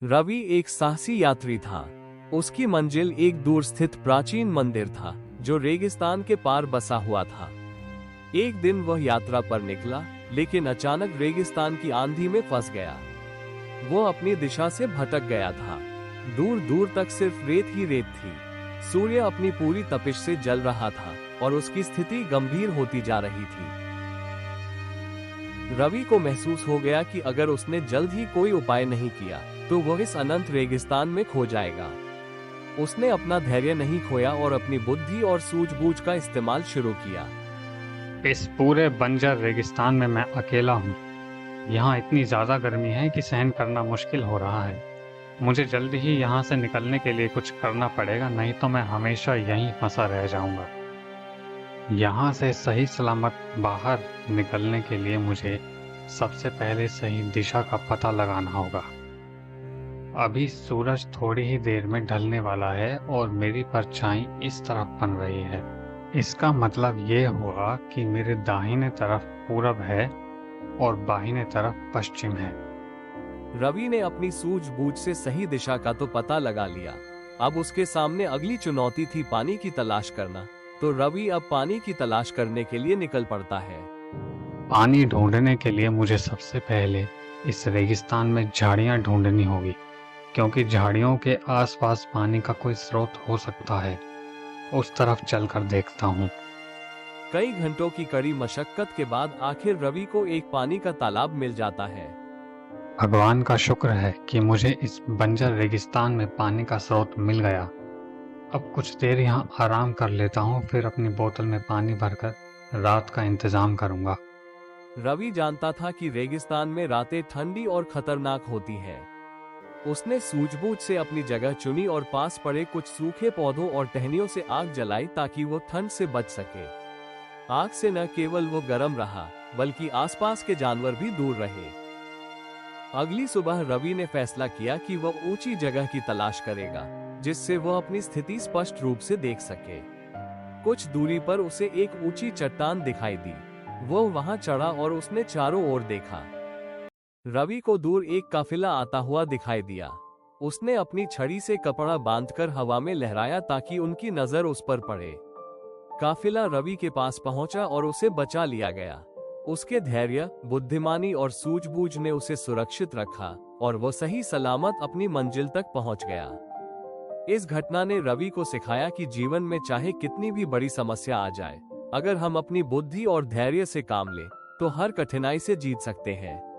रवि एक साहसी यात्री था। उसकी मंजिल एक दूर स्थित प्राचीन मंदिर था जो रेगिस्तान के पार बसा हुआ था। एक दिन वह यात्रा पर निकला, लेकिन अचानक रेगिस्तान की आंधी में फंस गया। वो अपनी दिशा से भटक गया था। दूर दूर तक सिर्फ रेत ही रेत थी। सूर्य अपनी पूरी तपिश से जल रहा था और उसकी स्थिति गंभीर होती जा रही थी। रवि को महसूस हो गया कि अगर उसने जल्द ही कोई उपाय नहीं किया तो वह इस अनंत रेगिस्तान में खो जाएगा। उसने अपना धैर्य नहीं खोया और अपनी बुद्धि और सूझबूझ का इस्तेमाल शुरू किया। इस पूरे बंजर रेगिस्तान में मैं अकेला हूँ। यहाँ इतनी ज़्यादा गर्मी है कि सहन करना मुश्किल हो रहा है। मुझे जल्दी ही यहाँ से निकलने के लिए कुछ करना पड़ेगा, नहीं तो मैं हमेशा यहीं फंसा रह जाऊँगा। यहाँ से सही सलामत बाहर निकलने के लिए मुझे सबसे पहले सही दिशा का पता लगाना होगा। अभी सूरज थोड़ी ही देर में ढलने वाला है और मेरी परछाई इस तरफ बन रही है। इसका मतलब ये हुआ कि मेरे दाहिने तरफ पूरब है और बाहिने तरफ पश्चिम है। रवि ने अपनी सूझबूझ से सही दिशा का तो पता लगा लिया। अब उसके सामने अगली चुनौती थी पानी की तलाश करना। तो रवि अब पानी की तलाश करने के लिए निकल पड़ता है। पानी ढूंढने के लिए मुझे सबसे पहले इस रेगिस्तान में झाड़ियाँ ढूंढनी होगी, क्योंकि झाड़ियों के आसपास पानी का कोई स्रोत हो सकता है। उस तरफ चलकर देखता हूँ। कई घंटों की कड़ी मशक्कत के बाद आखिर रवि को एक पानी का तालाब मिल जाता है। भगवान का शुक्र है कि मुझे इस बंजर रेगिस्तान में पानी का स्रोत मिल गया। अब कुछ देर यहाँ आराम कर लेता हूँ, फिर अपनी बोतल में पानी भरकर रात का इंतजाम करूँगा। रवि जानता था कि रेगिस्तान में रातें ठंडी और खतरनाक होती हैं। उसने सूझबूझ से अपनी जगह चुनी और पास पड़े कुछ सूखे पौधों और टहनियों से आग जलाई ताकि वो ठंड से बच सके। आग से न केवल वो गर्म रहा, बल्कि आसपास के जानवर भी दूर रहे। अगली सुबह रवि ने फैसला किया कि वह ऊंची जगह की तलाश करेगा, जिससे वह अपनी स्थिति स्पष्ट रूप से देख सके। कुछ दूरी पर उसे एक ऊंची चट्टान दिखाई दी। वह वहां चढ़ा और उसने चारों ओर देखा। रवि को दूर एक काफिला आता हुआ दिखाई दिया। उसने अपनी छड़ी से कपड़ा बांधकर हवा में लहराया ताकि उनकी नजर उस पर पड़े। काफिला रवि के पास पहुंचा और उसे बचा लिया गया। उसके धैर्य, बुद्धिमानी और सूझबूझ ने उसे सुरक्षित रखा और वो सही सलामत अपनी मंजिल तक पहुंच गया। इस घटना ने रवि को सिखाया कि जीवन में चाहे कितनी भी बड़ी समस्या आ जाए, अगर हम अपनी बुद्धि और धैर्य से काम लें, तो हर कठिनाई से जीत सकते हैं।